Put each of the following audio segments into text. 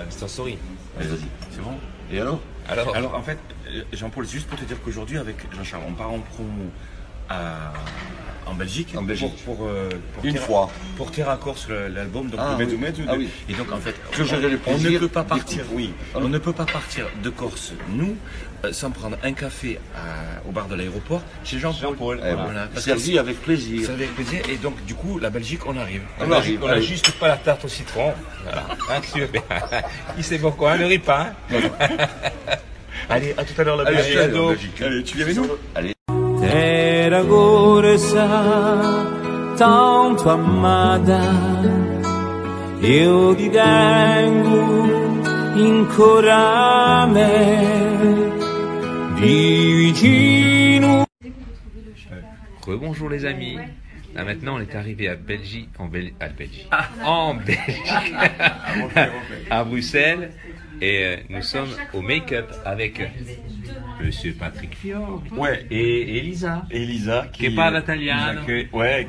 C'est en story. Allez, vas-y, c'est bon. Et alors, en fait, Jean-Paul, juste pour te dire qu'aujourd'hui, avec Jean-Charles, on part en promo en Belgique. Pour une fois. Pour Terra Corse, l'album. Donc, oui. Et donc, en fait, on ne peut pas partir. Oui, on ne peut pas partir de Corse, nous, sans prendre un café au bar de l'aéroport chez Jean-Paul. Voilà. Servi avec plaisir. Servi avec plaisir. Et donc, du coup, la Belgique, on arrive. On a juste pas la tarte au citron. Voilà. Hein, il sait pourquoi, le riz pas. Hein. Allez, à tout à l'heure, la Belgique. Allez, tu viens avec nous? Allez. Terra gorsa, tanto amata, io ti tengo ancora a me, di vicino. Rebonjour les amis. Là maintenant on est arrivé à Belgique, en Belgique, à Bruxelles, et nous sommes au make-up avec Monsieur Patrick Fior, et Elisa. Qui parle italien.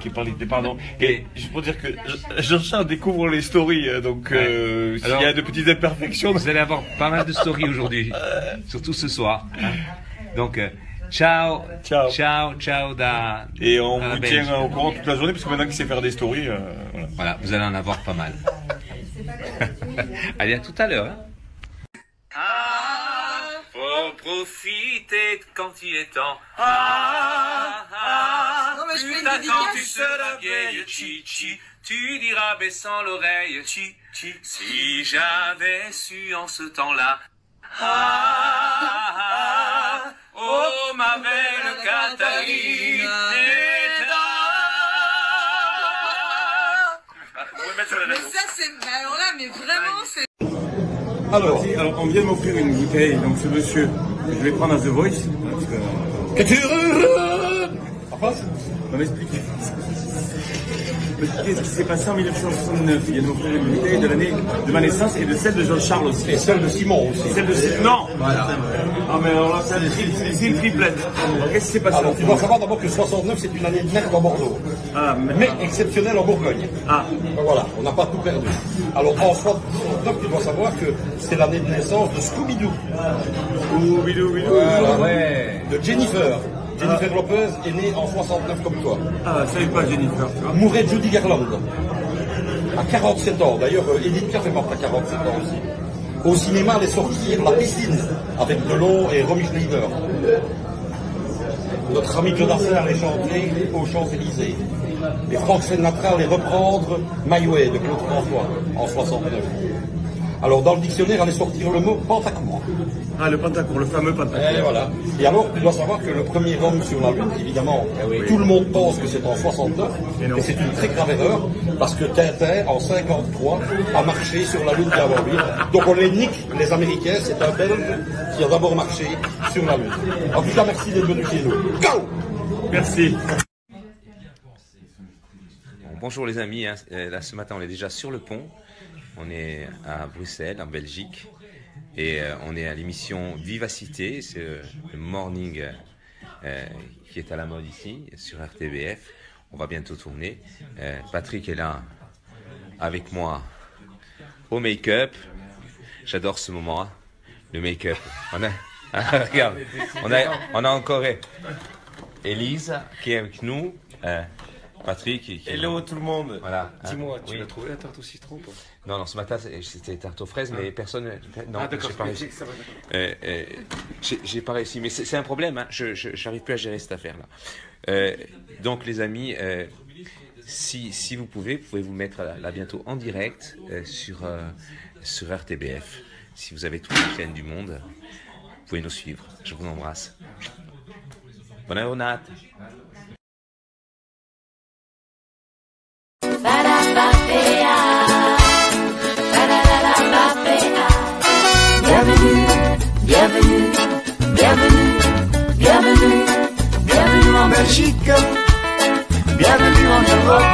Qui parle pardon. Et juste pour dire que Jean-Charles découvre les stories, donc s'il y a de petites imperfections. Vous allez avoir pas mal de stories aujourd'hui, surtout ce soir. Hein. Donc, ciao. Et on vous tient au courant toute la journée, parce que maintenant qu'il sait faire des stories, voilà, vous allez en avoir pas mal. Allez, à tout à l'heure. Hein. Faut profiter quand il est temps. Non, mais je fais une Quand dédicace. tu seras vieille, Chichi, tu diras baissant l'oreille, Chichi, si j'avais su en ce temps-là. Oh ma belle Catherine. Mais ça, c'est. Alors là, mais vraiment, c'est. Alors, on vient de m'offrir une bouteille, donc ce monsieur, je vais prendre à The Voice. Parce que... On va m'expliquer. Ce qui s'est passé en 1969. Il vient de m'offrir une bouteille de l'année de ma naissance et de celle de Jean-Charles aussi. Et celle de Simon aussi. Non. Voilà. Ah mais alors là, c'est une triplette. Qu'est-ce qui s'est passé? Alors, tu dois savoir d'abord que 69, c'est une année de merde en Bordeaux. Mais exceptionnelle en Bourgogne. Donc voilà, on n'a pas tout perdu. Alors en 69, tu dois savoir que c'est l'année de naissance de Scooby-Doo. Voilà. De Jennifer. Jennifer Lopez est née en 69 comme toi. Je savais pas Jennifer, tu vois. Mourait Judy Garland à 47 ans. D'ailleurs, Edith Piaf est morte à 47 ans aussi. Au cinéma, allait sortir La Piscine avec Delon et Romy Schneider. Notre ami Jonathan allait chanter aux Champs-Élysées. Et Frank Sinatra allait reprendre My Way de Claude François en 69. Alors, dans le dictionnaire, allait sortir le mot Pentacourt. Le Pentacourt, le fameux Pentacourt. Et voilà. Et alors, tu dois savoir que le premier homme sur la Lune, évidemment, tout le monde pense que c'est en 69, mais c'est une très grave erreur, parce que Tintin, en 53, a marché sur la Lune d'avant lui. Donc on les nique, les Américains, c'est un Belge qui a d'abord marché sur la Lune. En tout cas, merci d'être venu chez nous. Go! Merci. Bonjour les amis, hein. Là ce matin on est déjà sur le pont. On est à Bruxelles, en Belgique, et on est à l'émission Vivacité, c'est le morning qui est à la mode ici, sur RTBF. On va bientôt tourner. Patrick est là avec moi au make-up. J'adore ce moment, hein, le make-up. Regarde, on a encore Elise qui est avec nous. Patrick. Hello tout le monde. Voilà. Dis-moi, tu l'as trouvé la tarte au citron, toi? Non, ce matin c'était tarte aux fraises, mais personne. Non, d'accord, j'ai pas réussi. J'ai pas réussi, mais c'est un problème. Hein. Je n'arrive plus à gérer cette affaire-là. Donc les amis, si vous pouvez vous mettre là bientôt en direct sur RTBF. Si vous avez toutes les chaînes du monde, vous pouvez nous suivre. Je vous embrasse. Bonne journée. Bienvenue en Belgique, bienvenue en Europe.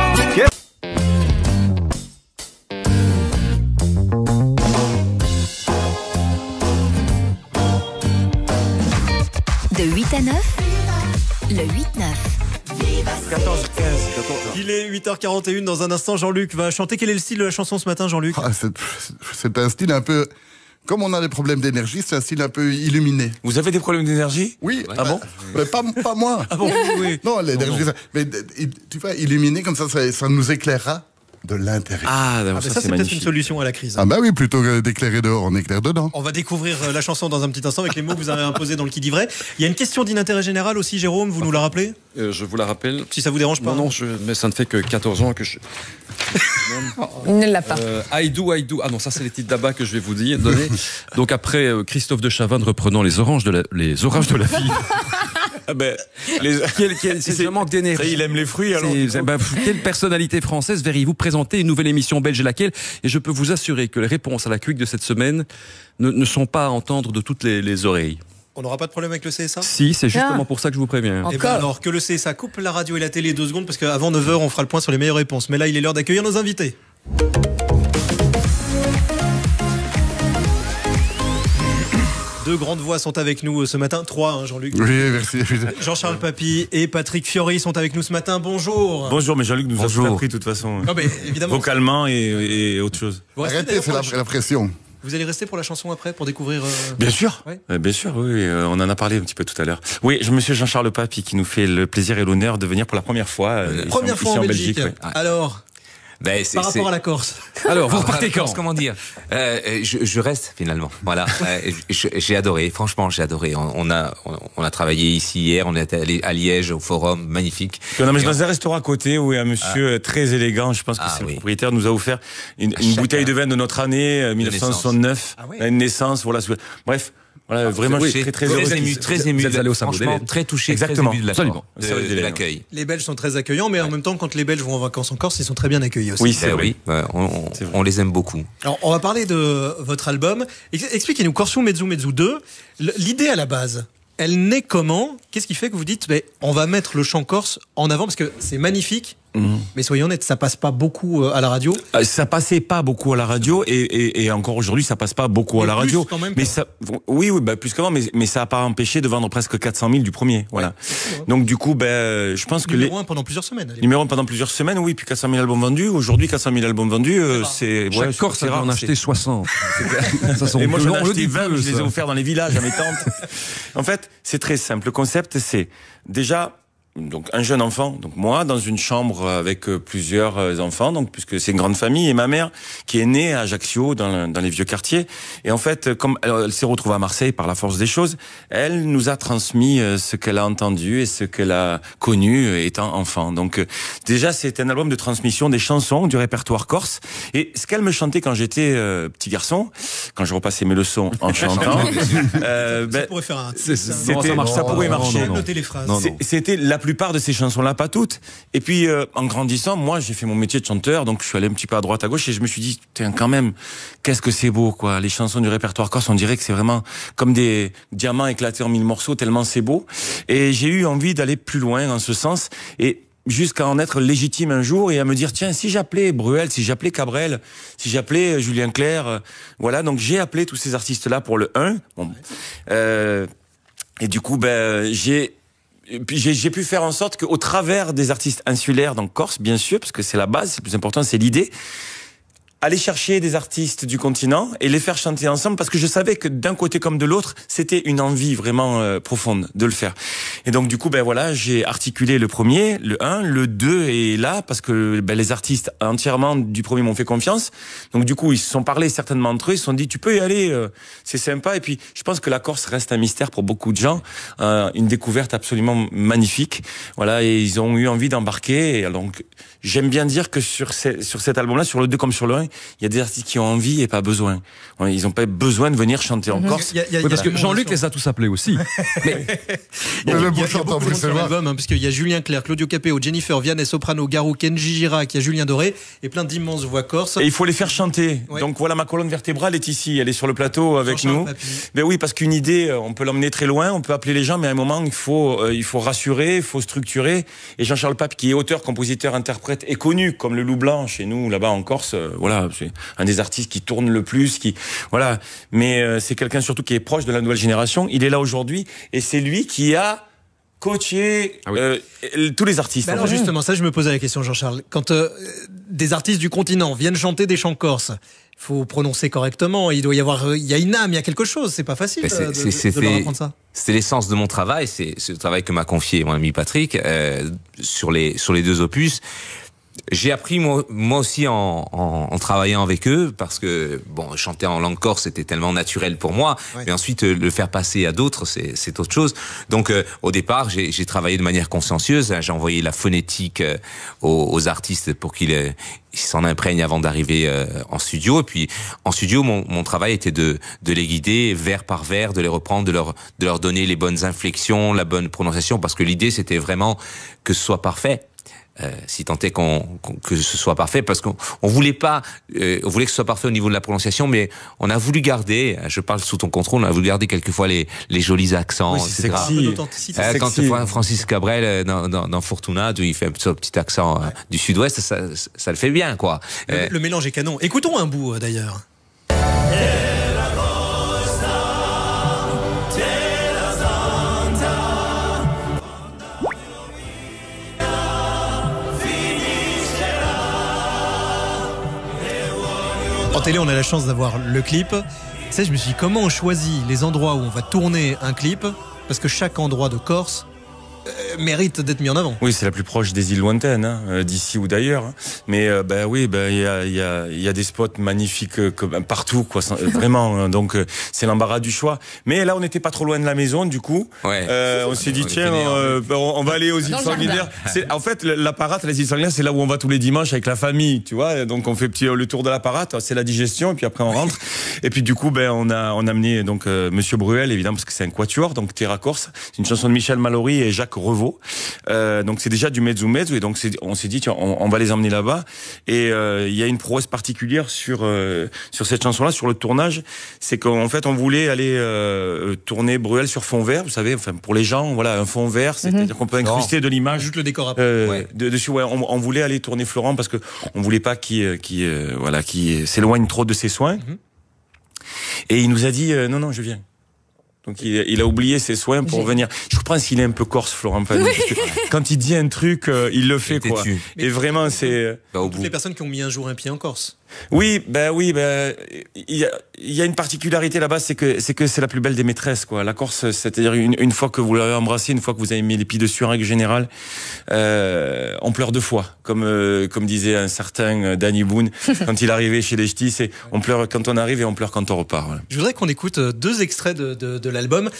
De 8 à 9, le 8-9. Il est 8h41, dans un instant Jean-Luc va chanter. Quel est le style de la chanson ce matin, Jean-Luc? C'est un style un peu... Comme on a des problèmes d'énergie, c'est un style un peu illuminé. Vous avez des problèmes d'énergie? Oui. Ah bon? Mais pas moi. Ah bon? Oui. Non, l'énergie... Mais tu vois, illuminé comme ça nous éclairera de l'intérieur. Ah, ça c'est peut-être une solution à la crise. Ah bah oui, plutôt que d'éclairer dehors, on éclaire dedans. On va découvrir la chanson dans un petit instant avec les mots que vous avez imposés dans le qui dit vrai. Il y a une question d'intérêt général aussi, Jérôme, vous nous la rappelez? Je vous la rappelle. Si ça vous dérange pas. Non, mais ça ne fait que 14 ans que je... Il ne l'a pas. I do. Ah non, ça c'est les titres d'Abba que je vais vous donner. Donc après Christophe de Chavannes reprenant les orages de la vie. Ah ben, c'est vraiment d'énergie. Il aime les fruits alors. Quelle personnalité française verriez-vous présenter une nouvelle émission belge et laquelle? Et je peux vous assurer que les réponses à la quick de cette semaine ne sont pas à entendre de toutes les oreilles. On n'aura pas de problème avec le CSA? Si, c'est justement pour ça que je vous préviens. Et bien alors que le CSA coupe la radio et la télé 2 secondes parce qu'avant 9h on fera le point sur les meilleures réponses. Mais là il est l'heure d'accueillir nos invités. Deux grandes voix sont avec nous ce matin. 3, hein, Jean-Luc. Oui, merci. Jean-Charles Papy et Patrick Fiori sont avec nous ce matin. Bonjour. Bonjour, mais Jean-Luc nous a tout appris de toute façon. Non, mais évidemment. Vocalement et autre chose. Arrêtez, c'est la pression. Vous allez rester pour la chanson après, pour découvrir... Bien sûr, ouais. Bien sûr, oui, on en a parlé un petit peu tout à l'heure. Oui, monsieur Jean-Charles Papy qui nous fait le plaisir et l'honneur de venir pour la première fois. Première fois en Belgique. Ouais. Alors, par rapport à la Corse. Alors, vous repartez quand? Comment dire? Je reste finalement. Voilà. J'ai adoré. Franchement, j'ai adoré. On a travaillé ici hier. On est allé à Liège au Forum, magnifique. On a mangé dans un restaurant à côté où un monsieur très élégant. Je pense que c'est le propriétaire nous a offert une bouteille de vin de notre année 1969, une naissance. Voilà. Bref. Voilà, vraiment, je suis très ému. Très ému. Franchement, très touché. Exactement. Très ému de l'accueil. Les Belges sont très accueillants, mais en même temps, quand les Belges vont en vacances en Corse, ils sont très bien accueillis aussi. Oui, c'est vrai. On les aime beaucoup. Alors, on va parler de votre album. Expliquez-nous, Corso Mezzo Mezzo 2, l'idée à la base, elle naît comment? Qu'est-ce qui fait que vous dites, on va mettre le chant corse en avant, parce que c'est magnifique. Mais soyons honnêtes, ça passe pas beaucoup à la radio. Ça passait pas beaucoup à la radio et encore aujourd'hui ça passe pas beaucoup à la radio. Quand même, mais ça, oui, plus qu'avant, mais ça a pas empêché de vendre presque 400 000 du premier. Voilà. Donc du coup, je pense que numéro 1 pendant plusieurs semaines. Numéro 1 pendant plusieurs semaines, oui, puis 400 000 albums vendus. Aujourd'hui, 400 000 albums vendus, c'est chaque Corse a en acheté 60. Et moi j'en ai acheté 20, je les ai offerts dans les villages à mes tantes. En fait, c'est très simple. Le concept, c'est déjà donc un jeune enfant, donc moi dans une chambre avec plusieurs enfants, donc puisque c'est une grande famille, et ma mère qui est née à Ajaccio dans les vieux quartiers, et en fait comme elle s'est retrouvée à Marseille par la force des choses, elle nous a transmis ce qu'elle a entendu et ce qu'elle a connu étant enfant. Donc déjà c'est un album de transmission des chansons du répertoire corse, et ce qu'elle me chantait quand j'étais petit garçon, quand je repassais mes leçons en chantant, ça pourrait faire un... ça pourrait marcher. Noter les phrases. C'était la plupart de ces chansons-là, pas toutes. Et puis, en grandissant, moi, j'ai fait mon métier de chanteur, donc je suis allé un petit peu à droite, à gauche, et je me suis dit, tiens, quand même, qu'est-ce que c'est beau, quoi. Les chansons du répertoire corse, on dirait que c'est vraiment comme des diamants éclatés en 1000 morceaux, tellement c'est beau. Et j'ai eu envie d'aller plus loin en ce sens, et jusqu'à en être légitime un jour, et à me dire, tiens, si j'appelais Bruel, si j'appelais Cabrel, si j'appelais Julien Clerc, voilà, donc j'ai appelé tous ces artistes-là pour le 1. Bon. Et du coup, j'ai pu faire en sorte qu'au travers des artistes insulaires, donc Corse, bien sûr, parce que c'est la base, c'est le plus important, c'est l'idée, aller chercher des artistes du continent et les faire chanter ensemble, parce que je savais que d'un côté comme de l'autre, c'était une envie vraiment profonde de le faire. Et donc du coup, voilà, j'ai articulé le premier, le 1, le 2 est là, parce que les artistes entièrement du premier m'ont fait confiance. Donc du coup, ils se sont parlé certainement entre eux, ils se sont dit, tu peux y aller, c'est sympa. Et puis, je pense que la Corse reste un mystère pour beaucoup de gens, une découverte absolument magnifique. Voilà, et ils ont eu envie d'embarquer. Et donc, j'aime bien dire que sur cet album-là, sur le 2 comme sur le 1, il y a des artistes qui ont envie et pas besoin. Ils n'ont pas besoin de venir chanter en Corse. Parce que Jean-Luc les a tous appelés aussi. Mais il y a beaucoup de monde sur l'album, parce qu'il y a Julien Clerc, Claudio Capéo, Jennifer, Vianney Soprano, Garou, Kenji Girac, il y a Julien Doré, et plein d'immenses voix corses. Et il faut les faire chanter. Ouais. Donc voilà, ma colonne vertébrale est ici, elle est sur le plateau avec nous. Mais oui, parce qu'une idée, on peut l'emmener très loin, on peut appeler les gens, mais à un moment, il faut rassurer, il faut structurer. Et Jean-Charles Papy, qui est auteur, compositeur, interprète, est connu comme le loup blanc chez nous, là-bas en Corse. Voilà, c'est un des artistes qui tourne le plus, voilà. Mais c'est quelqu'un surtout qui est proche de la nouvelle génération. Il est là aujourd'hui et c'est lui qui a coacher Ah oui. tous les artistes. Alors justement, ça je me posais la question, Jean-Charles. Quand des artistes du continent viennent chanter des chants corses, il faut prononcer correctement, il y a une âme, il y a quelque chose, c'est pas facile de leur apprendre ça. C'est l'essence de mon travail, c'est le travail que m'a confié mon ami Patrick sur les 2 opus. J'ai appris moi aussi en travaillant avec eux, parce que bon, chanter en langue corse c'était tellement naturel pour moi, mais ensuite le faire passer à d'autres c'est autre chose. Donc au départ j'ai travaillé de manière consciencieuse, j'ai envoyé la phonétique aux artistes pour qu'ils s'en imprègnent avant d'arriver en studio. Et puis en studio mon travail était de les guider vers par vers, de les reprendre, de leur donner les bonnes inflexions, la bonne prononciation, parce que l'idée c'était vraiment que ce soit parfait. Si tant est que ce soit parfait, parce qu'on voulait pas, on voulait que ce soit parfait au niveau de la prononciation, mais on a voulu garder, je parle sous ton contrôle, on a voulu garder quelquefois les jolis accents, c'est etc. sexy. Quand tu vois Francis Cabrel dans Fortuna, il fait un petit accent du sud-ouest, ça le fait bien, quoi. Le mélange est canon. Écoutons un bout d'ailleurs. En télé, on a la chance d'avoir le clip. Tu sais, je me suis dit, comment on choisit les endroits où on va tourner un clip? Parce que chaque endroit de Corse mérite d'être mis en avant. Oui, c'est la plus proche des îles lointaines, hein, d'ici ou d'ailleurs. Hein. Mais il y a des spots magnifiques partout, quoi. Vraiment. Donc c'est l'embarras du choix. Mais là, on n'était pas trop loin de la maison, du coup. On s'est dit tiens, on va aller aux îles Sanguinaires. En fait, l'apparat, les îles Sanguinaires, c'est là où on va tous les dimanches avec la famille, tu vois. Donc on fait le tour de l'apparat. C'est la digestion, et puis après on rentre. Et puis du coup, on a amené donc Monsieur Bruel, évidemment, parce que c'est un quatuor, donc Terra Corse. C'est une chanson de Michel Mallory et Jacques Revaux. Donc c'est déjà du mezzo mezzo, et donc on s'est dit tiens, on va les emmener là-bas. Et il y a une prouesse particulière sur cette chanson-là, sur le tournage, c'est qu'en fait on voulait aller tourner Bruel sur fond vert, vous savez, enfin pour les gens, voilà, un fond vert, c'est-à-dire qu'on peut incruster de l'image. Juste le décor après. Dessus, on voulait aller tourner Florent parce que on voulait pas qu'il s'éloigne trop de ses soins. Et il nous a dit non, je viens. Donc il a oublié ses soins pour venir. Je pense qu'il est un peu corse, Florent Pagny. Parce que quand il dit un truc, il le fait, quoi. Et vraiment, c'est toutes les personnes qui ont mis un jour un pied en Corse. Oui, il y a une particularité là-bas, c'est que c'est la plus belle des maîtresses, quoi. La Corse, c'est-à-dire une fois que vous l'avez embrassée, une fois que vous avez mis les pieds dessus, en règle générale, on pleure 2 fois, comme disait un certain Danny Boone quand il arrivait chez les Ch'tis, c'est on pleure quand on arrive et on pleure quand on repart. Voilà. Je voudrais qu'on écoute 2 extraits de l'album.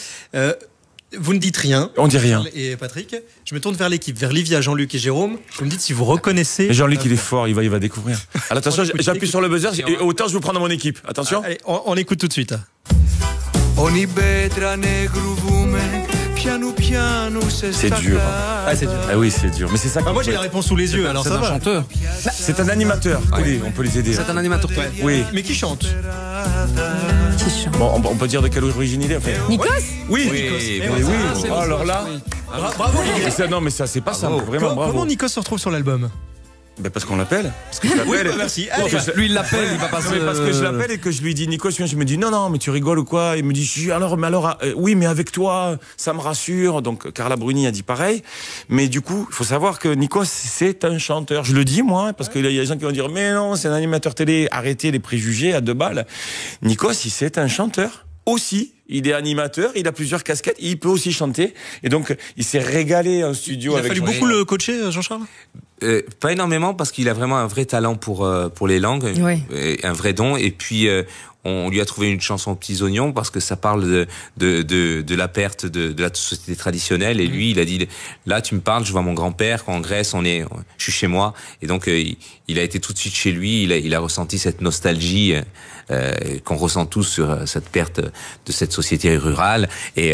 Vous ne dites rien. On dit rien. Et Patrick, je me tourne vers l'équipe, vers Livia, Jean-Luc et Jérôme. Vous me dites si vous reconnaissez. Et Jean-Luc, il est fort, il va découvrir. Alors, attention, j'appuie sur le buzzer et autant je vous prends dans mon équipe. Attention. Allez, on écoute tout de suite. C'est dur. C'est dur. Ah oui, c'est dur. Mais c'est ça. Moi, j'ai la réponse sous les yeux, alors ça va. C'est un chanteur. C'est un animateur. On peut les aider. C'est un animateur. Oui. Mais qui chante? Bon, on peut dire de quelle origine il est. Enfin, Nikos? Oui. Oui. Oh, alors là. Bravo. Non, mais ça, c'est pas simple. Vraiment, bravo. Comment Nikos se retrouve sur l'album? Parce qu'on l'appelle. Parce que je l'appelle. Merci. Lui, il l'appelle, il va pas se... Parce que je l'appelle et que je lui dis Nico, je me dis non, mais tu rigoles ou quoi? Il me dit oui, mais avec toi, ça me rassure. Donc Carla Bruni a dit pareil. Mais du coup, il faut savoir que Nico, c'est un chanteur. Je le dis moi, parce qu'il y a des gens qui vont dire mais non, c'est un animateur télé. Arrêtez les préjugés à 2 balles. Nico, si c'est un chanteur aussi. Il est animateur, il a plusieurs casquettes, il peut aussi chanter. Et donc, il s'est régalé en studio. Il a fallu beaucoup le coacher, Jean-Charles? Pas énormément, parce qu'il a vraiment un vrai talent pour les langues, un vrai don. Et puis, on lui a trouvé une chanson aux petits oignons, parce que ça parle de la perte de la société traditionnelle. Et lui, il a dit, là, tu me parles, je vois mon grand-père, en Grèce, je suis chez moi. Et donc, il a été tout de suite chez lui, il a ressenti cette nostalgie qu'on ressent tous sur cette perte de cette société rurale. Et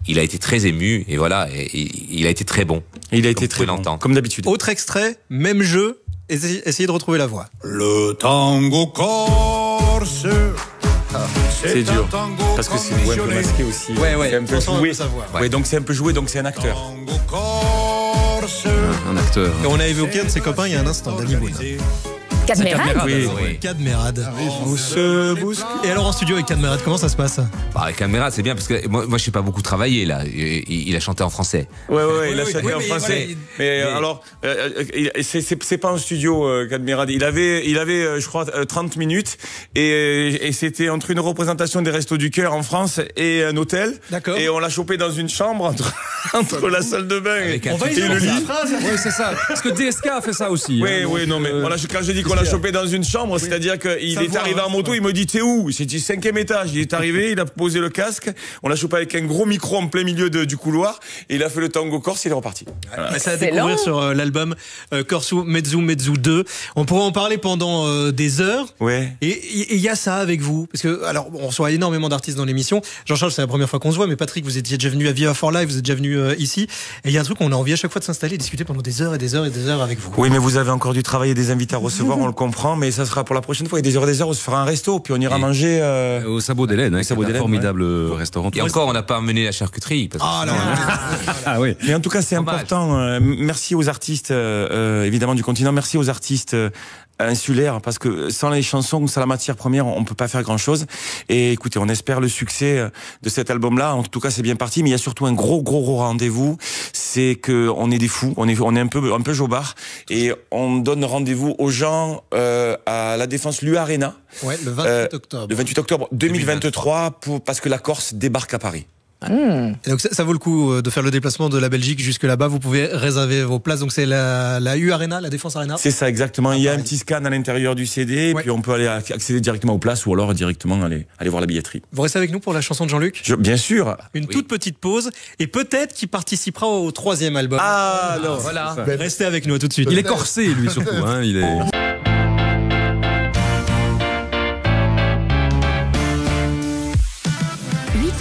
il a été très ému, et voilà, et il a été très bon. Il a été très bon, comme d'habitude. Autre extrait, même jeu, essayez de retrouver la voix. Le tango corse. C'est dur, parce que c'est une voix un peu masquée aussi. Ouais, c'est un peu joué. Ouais, donc c'est un peu joué, donc c'est un acteur. Un acteur. Et on a évoqué un de ses copains il y a un instant, Danny Boone. Cadmerade. Oui. Cadmerade. On se bouscule. Et alors en studio avec Cadmerade, comment ça se passe? Avec Cadmerade, c'est bien parce que moi je sais pas beaucoup travaillé là. Il a chanté en français. Ouais, il a chanté en français. Mais alors, c'est pas en studio, Cadmerade. Il avait, je crois, 30 minutes et c'était entre une représentation des Restos du Cœur en France et un hôtel. D'accord. Et on l'a chopé dans une chambre entre la salle de bain et le lit. Oui, c'est ça. Parce que DSK a fait ça aussi. Oui, non, mais voilà, quand je dis qu'on l'a chopé dans une chambre, c'est-à-dire qu'il est arrivé en moto, il me dit, t'es où? J'ai dit 5e étage. Il est arrivé, il a posé le casque, on l'a chopé avec un gros micro en plein milieu du couloir, et il a fait le tango corse, il est reparti. Voilà. Ça à découvrir sur l'album Corsu Mezzu 2. On pourrait en parler pendant des heures. Ouais. Et il y a ça avec vous. Parce que, alors, on reçoit énormément d'artistes dans l'émission. Jean-Charles, c'est la première fois qu'on se voit, mais Patrick, vous étiez déjà venu à Viva for Life, vous êtes déjà venu ici. Et il y a un truc, on a envie à chaque fois de s'installer et discuter pendant des heures et des heures et des heures avec vous. Oui, mais vous avez encore du travail et des invités à recevoir, on le comprend, mais ça sera pour la prochaine fois. Il y a des heures, on se fera un resto, puis on ira manger au Sabot d'Hélène, formidable restaurant. Et encore, on n'a pas amené la charcuterie. Parce que ah oui. Mais en tout cas, c'est important. Merci aux artistes, évidemment, du continent. Merci aux artistes insulaires, parce que sans les chansons, sans la matière première, on peut pas faire grand chose. Et écoutez, on espère le succès de cet album-là. En tout cas, c'est bien parti, mais il y a surtout un gros rendez-vous. C'est que on est des fous, on est un peu jobards, et on donne rendez-vous aux gens à la Défense l'U Arena. Ouais, le 28 octobre. Le 28 octobre 2023, parce que la Corse débarque à Paris. Et donc ça vaut le coup de faire le déplacement de la Belgique jusque là-bas. Vous pouvez réserver vos places. Donc c'est la U Arena, la Défense Arena. C'est ça, exactement. Il y a un petit scan à l'intérieur du CD, et puis on peut aller accéder directement aux places, ou alors directement aller voir la billetterie. Vous restez avec nous pour la chanson de Jean-Luc? Bien sûr. Une toute petite pause, et peut-être qu'il participera au 3e album. Ah, alors voilà. Restez avec nous, à tout de suite. Il est corsé, lui, surtout. Hein, il est...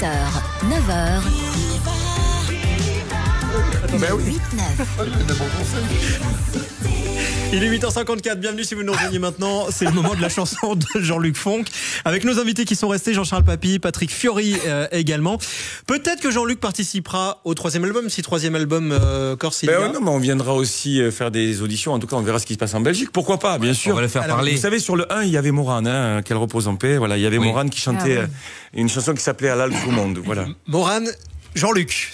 8h, 9h. Ben oui. 8-9. Il est 8h54, bienvenue si vous nous rejoignez maintenant. C'est le moment de la chanson de Jean-Luc Fonck. Avec nos invités qui sont restés, Jean-Charles Papy, Patrick Fiori également. Peut-être que Jean-Luc participera au 3e album, si 3e album Corse il y a. Non, mais on viendra aussi faire des auditions. En tout cas, on verra ce qui se passe en Belgique. Pourquoi pas, bien sûr. On va le faire parler. Vous savez, sur le 1, il y avait Morane, qu'elle repose en paix. Voilà, il y avait Morane qui chantait une chanson qui s'appelait À l'autre monde. Voilà. Morane. Jean-Luc.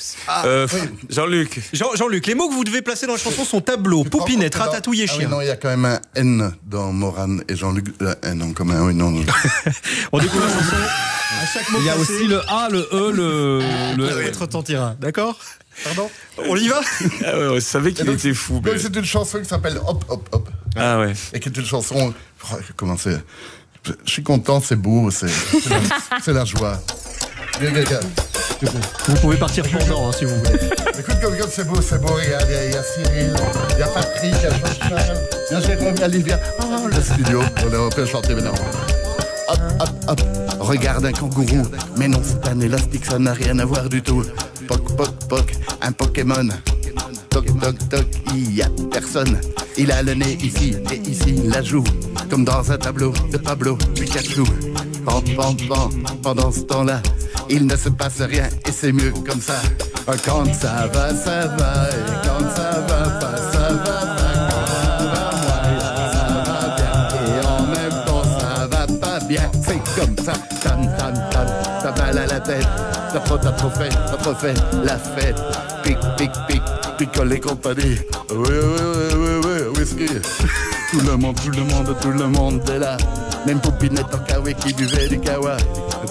Jean-Luc. Jean-Luc, les mots que vous devez placer dans la chanson sont tableau, poupinette, ratatouille et chien. Non, il y a quand même un N dans Morane et Jean-Luc. N en commun, oui, non. On découvre la chanson à chaque mot. Il y a aussi le A, le E, le R. Être tentira, d'accord? Pardon? On y va? Ah ouais, on savait qu'il était fou. Mais... C'est une chanson qui s'appelle Hop, Hop, Hop. Ah ouais. Et qui est une chanson. Comment c'est? Je suis content, c'est beau, c'est la joie. Vous pouvez partir pendant, si vous voulez. Écoute, comme c'est beau, regarde, il y a Cyril, il y a Patrick, il y a Jean-Charles, il y a Jérôme, il y a Livia. Oh, le studio, on peut chanter maintenant. Hop, hop, hop, regarde un kangourou. Mais non, c'est un élastique, ça n'a rien à voir du tout. Poc, poc, poc, un Pokémon. Toc, toc, toc, il y a personne. Il a le nez ici et ici la joue. Comme dans un tableau de Pablo Pikachu. Pan, pan, pan, pendant ce temps-là, il ne se passe rien et c'est mieux comme ça. Quand ça va, ça va. Et quand ça va pas, ça va pas. Quand ça va bien. Et en même temps, ça va pas bien. C'est comme ça. Tam, tam, tam. Ça balle à la tête. T'as trop fait la fête. Pic, pic, pic. Picole et compagnie. Oui, whisky. Tout le monde est là. Même Poupinette en kawaii qui buvait du kawa.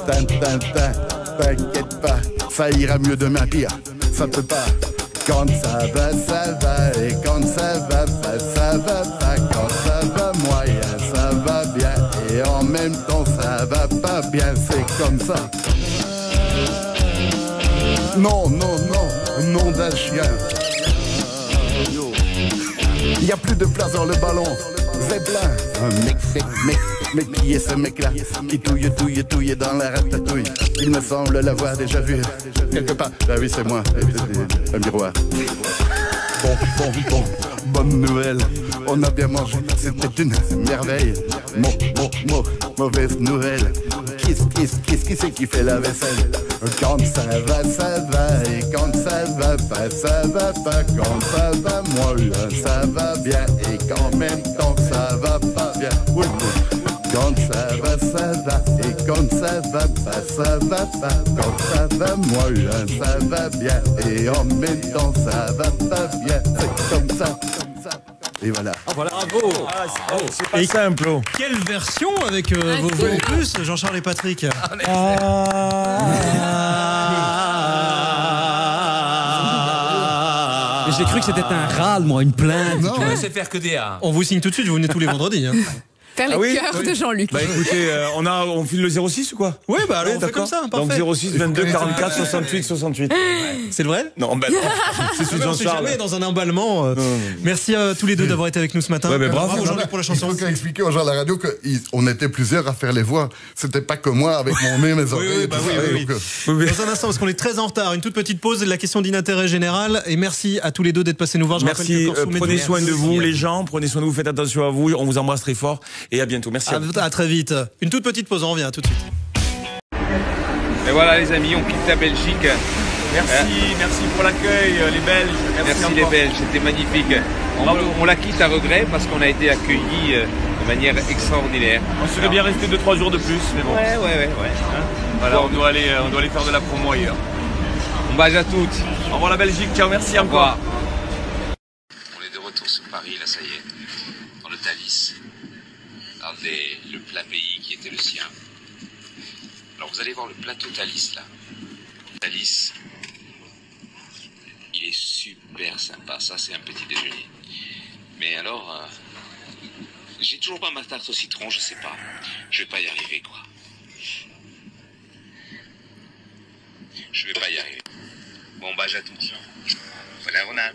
T'inquiète pas, ça ira mieux demain, pire, ça peut pas. Quand ça va, et quand ça va pas, ça va pas. Quand ça va moyen, ça va bien. Et en même temps, ça va pas bien, c'est comme ça. Non, nom d'un chien. Il n'y a plus de place dans le ballon. Zeppelin. Mec, qui est ce mec-là qui touille dans la ratatouille? Il me semble l'avoir déjà vu quelque part. Ah oui, c'est moi, un miroir. Bon, bonne nouvelle. On a bien mangé, c'était une merveille. Mauvaise nouvelle. Qui c'est qui fait la vaisselle? Quand ça va, et quand ça va pas, ça va pas. Quand ça va moyen, ça va bien. Et qu'en même temps, ça va pas bien. bien. Oui, oui. Quand ça va, et quand ça va pas, ça va pas. Quand ça va moyen, ça va bien, et en même temps, ça va pas bien. C'est comme ça. Et voilà. Ah, voilà. Bravo. C'est pas simple. Quelle version avec vos voix en plus, Jean-Charles et Patrick. Mais j'ai cru que c'était un râle, moi, une plainte. Tu peux laisser faire que des A. On vous signe tout de suite, vous venez tous les vendredis. Hein. Faire les cœurs de Jean-Luc. Bah écoutez, on file le 06 ou quoi? Oui, bah alors on fait comme ça, parfait. Donc 06 22 44 68 68. C'est le vrai? Non, ben non. C'est celui de On sait jamais dans un emballement. Merci à tous les deux d'avoir été avec nous ce matin. Ouais, mais bravo Jean-Luc pour la chanson. Il faut expliquer aux gens à la radio qu'on était plusieurs à faire les voix. C'était pas que moi avec mon nez, mes oreilles. Dans un instant, parce qu'on est très en retard, une toute petite pause, la question d'intérêt général. Et merci à tous les deux d'être passés nous voir. Je merci, prenez soin de vous les gens, prenez soin de vous, faites attention à vous, on vous embrasse très fort et à bientôt. Merci. À très vite. Une toute petite pause, on revient tout de suite. Et voilà les amis, on quitte la Belgique. Merci pour l'accueil, les Belges. Merci les Belges, c'était magnifique. On la quitte à regret parce qu'on a été accueillis de manière extraordinaire. On serait bien resté 2-3 jours de plus, mais bon. Ouais. Voilà, on doit aller faire de la promo ailleurs. On base à toutes. Au revoir la Belgique, ciao, merci encore. On est de retour sur Paris, là ça y est, dans le Thalys. Le plat pays qui était le sien. Alors vous allez voir le plateau Thalys là. Thalys, il est super sympa, ça c'est un petit déjeuner. Mais alors, j'ai toujours pas ma tarte au citron, je sais pas. Je vais pas y arriver quoi. Je vais pas y arriver. Bon bah j'ai tout. Voilà, on a.